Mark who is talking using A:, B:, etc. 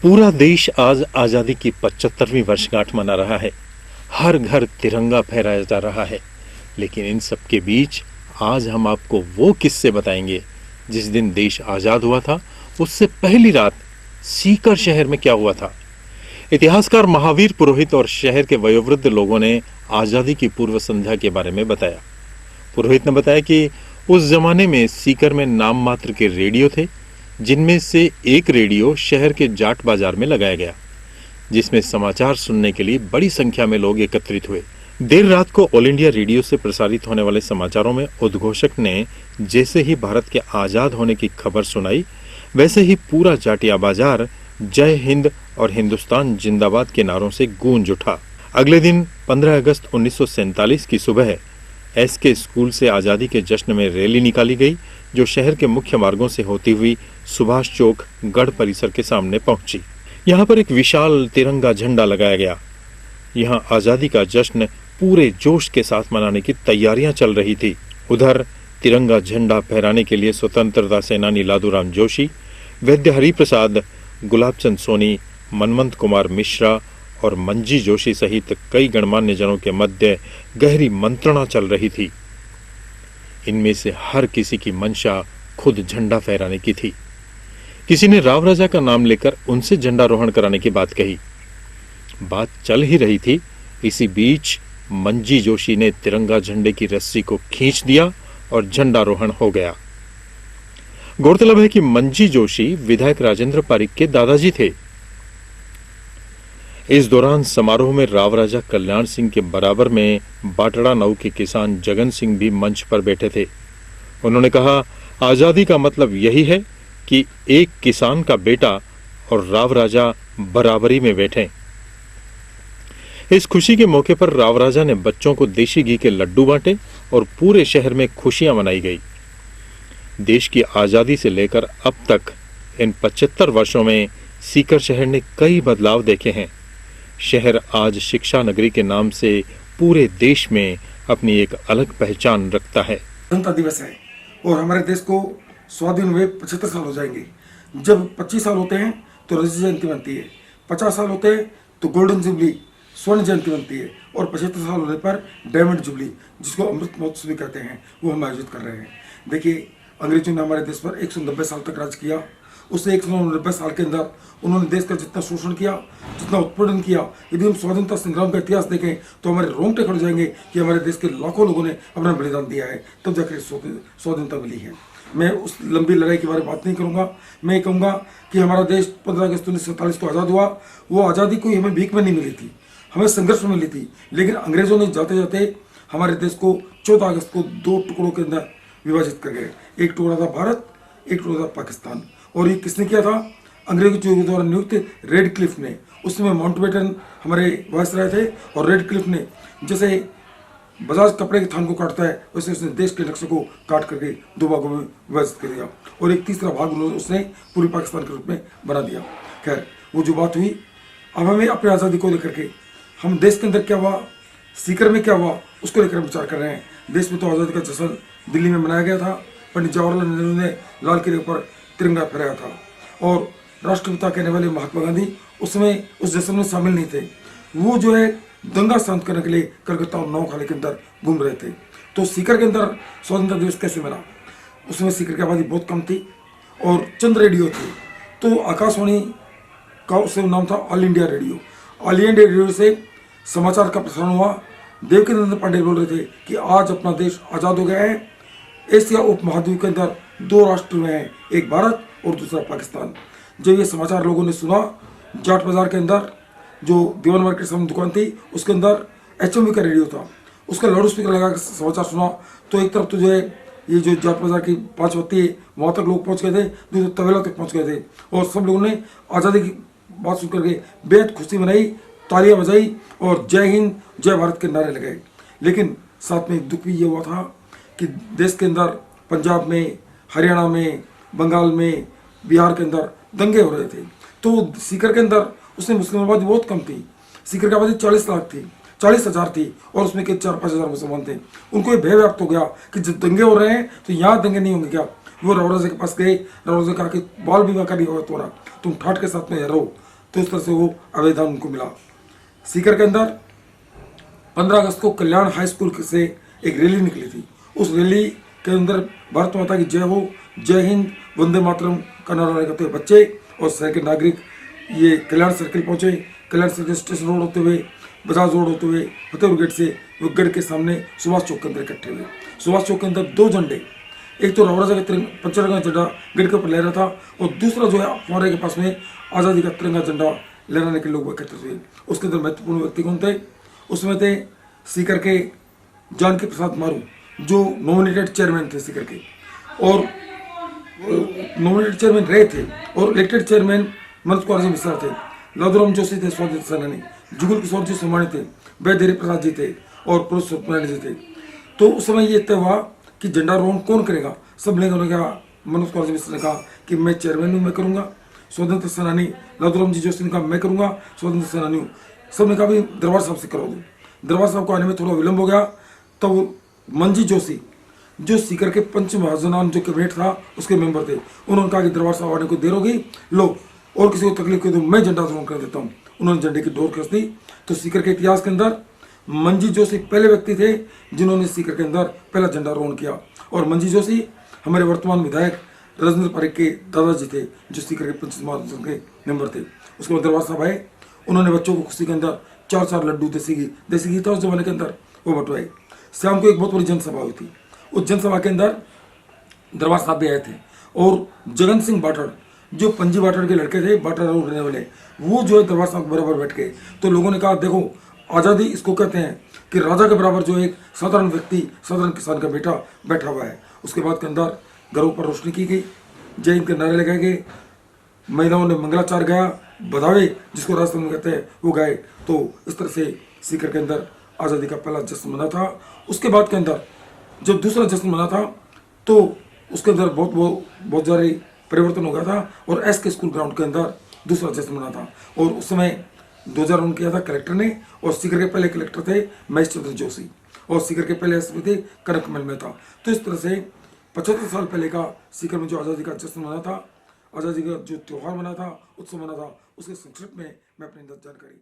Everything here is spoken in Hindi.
A: पूरा देश आज आजादी की 75वीं वर्षगांठ मना रहा है। हर घर तिरंगा फहराया जा रहा है। लेकिन इन सब के बीच आज हम आपको वो किस्से बताएंगे जिस दिन देश आजाद हुआ था, उससे पहली रात सीकर शहर में क्या हुआ था। इतिहासकार महावीर पुरोहित और शहर के वयोवृद्ध लोगों ने आजादी की पूर्व संध्या के बारे में बताया। पुरोहित ने बताया कि उस जमाने में सीकर में नाम मात्र के रेडियो थे, जिनमें से एक रेडियो शहर के जाट बाजार में लगाया गया, जिसमें समाचार सुनने के लिए बड़ी संख्या में लोग एकत्रित हुए। देर रात को ऑल इंडिया रेडियो से प्रसारित होने वाले समाचारों में उद्घोषक ने जैसे ही भारत के आजाद होने की खबर सुनाई, वैसे ही पूरा जाटिया बाजार जय हिंद और हिंदुस्तान जिंदाबाद के नारों से गूंज उठा। अगले दिन 15 अगस्त 1947 की सुबह एसके स्कूल से आजादी के जश्न में रैली निकाली गई, जो शहर के मुख्य मार्गों से होती हुई सुभाष चौक गढ़ परिसर के सामने पहुंची। यहाँ पर एक विशाल तिरंगा झंडा लगाया गया। यहाँ आजादी का जश्न पूरे जोश के साथ मनाने की तैयारियां चल रही थी। उधर तिरंगा झंडा फहराने के लिए स्वतंत्रता सेनानी लादूराम जोशी, वैद्य हरिप्रसाद, गुलाबचंद सोनी, मनमंत कुमार मिश्रा और मंजी जोशी सहित कई गणमान्य जनों के मध्य गहरी मंत्रणा चल रही थी। इनमें से हर किसी की मंशा खुद झंडा फहराने की थी। किसी ने राव राजा का नाम लेकर उनसे झंडारोहण कराने की बात कही। बात चल ही रही थी, इसी बीच मंजी जोशी ने तिरंगा झंडे की रस्सी को खींच दिया और झंडारोहण हो गया। गौरतलब है कि मंजी जोशी विधायक राजेंद्र पारिक के दादाजी थे। इस दौरान समारोह में राव राजा कल्याण सिंह के बराबर में बाटड़ा नऊ के किसान जगन सिंह भी मंच पर बैठे थे। उन्होंने कहा, आजादी का मतलब यही है कि एक किसान का बेटा और राव राजा बराबरी में बैठे। इस खुशी के मौके पर राव राजा ने बच्चों को देशी घी के लड्डू बांटे और पूरे शहर में खुशियां मनाई गई। देश की आजादी से लेकर अब तक इन 75 वर्षों में सीकर शहर ने कई बदलाव देखे हैं। शहर आज शिक्षा नगरी के नाम से पूरे देश में अपनी एक अलग पहचान रखता है।
B: स्वतंत्रता दिवस है और हमारे देश को स्वाधीन हुए 75 साल हो जाएंगे। जब 25 साल होते हैं तो रजत जयंती बनती है, 50 साल होते हैं तो गोल्डन जुबली स्वर्ण जयंती बनती है और 75 साल होने पर डायमंड जुबली, जिसको अमृत महोत्सव भी कहते हैं, वो हम आयोजित कर रहे हैं। देखिए, अंग्रेजों ने हमारे देश पर 190 साल तक राज किया। उससे 190 साल के अंदर उन्होंने देश का जितना शोषण किया, जितना उत्पीड़न किया, यदि हम स्वाधीनता संग्राम का इतिहास देखें तो हमारे रोंगटे खड़े जाएंगे कि हमारे देश के लाखों लोगों ने अपना बलिदान दिया है, तब जाकर स्वाधीनता मिली है। मैं उस लंबी लड़ाई के बारे में बात नहीं करूंगा। मैं कहूँगा कि हमारा देश 15 अगस्त 1947 को आज़ाद हुआ। वो आज़ादी कोई हमें भीख में नहीं मिली थी, हमें संघर्ष में मिली थी। लेकिन अंग्रेजों ने जाते जाते हमारे देश को 14 अगस्त को 2 टुकड़ों के अंदर विभाजित कर गए। एक टुकड़ा था भारत, एक टुकड़ा था पाकिस्तान। और ये किसने किया था? अंग्रेजों के द्वारा नियुक्त रेड क्लिफ ने। उसमें माउंटबेटन हमारे वायसराय थे और रेड क्लिफ ने जैसे बजाज कपड़े के थान को काटता है, वैसे उसने देश के नक्शे को काट करके 2 भागों में विभाजित कर दिया और एक तीसरा भाग उसने पूर्वी पाकिस्तान के रूप में बना दिया। खैर, वो जो बात हुई, अब हमें अपनी आज़ादी को लेकर के, हम देश के अंदर क्या हुआ, सीकर में क्या हुआ, उसको लेकर विचार कर रहे हैं। देश में तो आज़ादी का जश्न दिल्ली में मनाया गया था। पंडित जवाहरलाल नेहरू ने लाल किले पर तिरंगा फहराया था और राष्ट्रपिता कहने वाले महात्मा गांधी उस समय उस जश्न में शामिल नहीं थे। वो जो है दंगा शांत करने के लिए कलकत्ता और नौखाली के अंदर घूम रहे थे। तो सीकर के अंदर स्वतंत्रता दिवस कैसे मना? उसमें सीकर की आबादी बहुत कम थी और चंद रेडियो थे। तो आकाशवाणी का उससे नाम था all India radio. All India radio से समाचार का प्रसारण हुआ। देवकीनंदन पांडे बोल रहे थे कि आज अपना देश आज़ाद हो गया है। एशिया उपमहाद्वीप के अंदर 2 राष्ट्र में हैं, एक भारत और दूसरा पाकिस्तान। जब ये समाचार लोगों ने सुना, जाट बाजार के अंदर जो दीवान मार्केट के सामने दुकान थी, उसके अंदर HMV का रेडियो था, उसका लाउड स्पीकर लगा कर समाचार सुना। तो एक तरफ तो जो है ये जो जाट बाजार की 5 बत्ती है, वहाँ तक लोग पहुँच गए थे, दूसरे तवेला तक पहुँच गए थे और सब लोगों ने आज़ादी की बात सुन करके बेहद खुशी मनाई, तालियां बजाई और जय हिंद जय भारत के नारे लगाए। लेकिन साथ में दुख भी ये हुआ था कि देश के अंदर पंजाब में, हरियाणा में, बंगाल में, बिहार के अंदर दंगे हो रहे थे। तो सीकर के अंदर उसमें मुस्लिम आबादी बहुत कम थी। सीकर की आबादी 40 लाख थी, 40,000 थी और उसमें के 4-5 हज़ार मुसलमान थे। उनको ये भय व्याप्त हो गया कि जब दंगे हो रहे हैं तो यहाँ दंगे नहीं होंगे क्या? वो राव राजा के पास गए। राव राजा कहा कि बाल विवाह का नहीं होगा तुम्हारा, तुम ठाठ के साथ में रहो। तो इस तरह से वो आवेदन उनको मिला। सीकर के अंदर 15 अगस्त को कल्याण हाई स्कूल से एक रैली निकली थी। उस रैली के अंदर भारत माता की जय हो, जय हिंद, वंदे मातरम का नारा लगाते हुए बच्चे और शहर के नागरिक ये कल्याण सर्किल पहुंचे। कल्याण सर्किल स्टेशन रोड होते हुए, बजाज रोड होते हुए, फतेहपुर गेट से वो गढ़ के सामने सुभाष चौक के अंदर इकट्ठे हुए। सुभाष चौक के अंदर 2 झंडे, एक तो रावराजा का पंचरंगा झंडा गढ़ के ऊपर लहरा था और दूसरा जो है फुहारे के पास में आज़ादी का तिरंगा झंडा लहराने के लोग एकत्रित हुए। उसके अंदर महत्वपूर्ण व्यक्ति कौन थे? उसमें थे सीकर के जानकी प्रसाद मारू, जो नॉमिनेटेड चेयरमैन थे सीकर के, और नॉमिनेटेड चेयरमैन रहे थे, और इलेक्टेड चेयरमैन मनोज कुमार जी मिश्रा थे। लादूराम जोशी थे स्वाधीनता सेनानी, जुगल किशोर जी सम्मानित थे, वैद्य प्रसाद जी थे और पुरुष सत्यनारायण जी थे। तो उस समय ये तय हुआ कि झंडारोहण कौन करेगा। सब लोगों ने कहा, मनोज कुमार जी मिश्रा ने कहा कि मैं चेयरमैन हूँ, मैं करूँगा। स्वतंत्र सेनानी लादूराम जी जोशी ने कहा मैं करूँगा, स्वतंत्र सेनानी हूँ। सब ने कहा भाई दरबार साहब से करा दो। दरबार साहब को आने में थोड़ा विलंब हो गया, तो मंजी जोशी जो सीकर के पंच महाजनान जो कैबिनेट था उसके मेंबर थे, उन्होंने कहा कि दरबार साहब आने को देर होगी, लो और किसी को तकलीफ कर दो, मैं झंडा रोहण कर देता हूँ। उन्होंने झंडे की डोर खींच दी। तो सीकर के इतिहास के अंदर मंजी जोशी पहले व्यक्ति थे जिन्होंने सीकर के अंदर पहला झंडा रोहण किया। और मंजी जोशी हमारे वर्तमान विधायक राजेंद्र पारेख के दादाजी थे, जो सीकर के पंच महाजन के मेंबर थे। उसके बाद दरबार साहब आए, उन्होंने बच्चों को खुशी के अंदर 4 लड्डू देसी घी था उस जमाने के अंदर, वो बंटवाए। शाम को एक बहुत बड़ी जनसभा हुई थी। उस जनसभा के अंदर दरबार साहब भी आए थे, और जगन सिंह बाठड़ जो पंजी बाठड़ के लड़के थे, बाठड़ रोड रहने वाले, वो जो है दरबार साहब के बराबर बैठ गए। तो लोगों ने कहा देखो आज़ादी इसको कहते हैं कि राजा के बराबर जो एक साधारण व्यक्ति, साधारण किसान का बेटा बैठा हुआ है। उसके बाद के अंदर घरों पर रोशनी की गई, जय हिंद के नारे लगाए गए, महिलाओं ने मंगलाचार गाया, बधावे जिसको राजस्थान में कहते हैं वो गाए। तो इस तरह से सीकर के अंदर आज़ादी का पहला जश्न मना था। उसके बाद के अंदर जब दूसरा जश्न मना था तो उसके अंदर बहुत सारे परिवर्तन हो गया था, और एस के स्कूल ग्राउंड के अंदर दूसरा जश्न मना था। और उस समय 2000 किया था कलेक्टर ने, और सीकर के पहले कलेक्टर थे महेश चंद्र जोशी, और सीकर के पहले एसपी थे कनकमल मेहता। तो इस तरह से 75 साल पहले का सीकर में जो आज़ादी का जश्न मना था, आज़ादी का जो त्यौहार मना था, उत्सव मना था, उसके संक्षिप्त में मैं अपनी जानकारी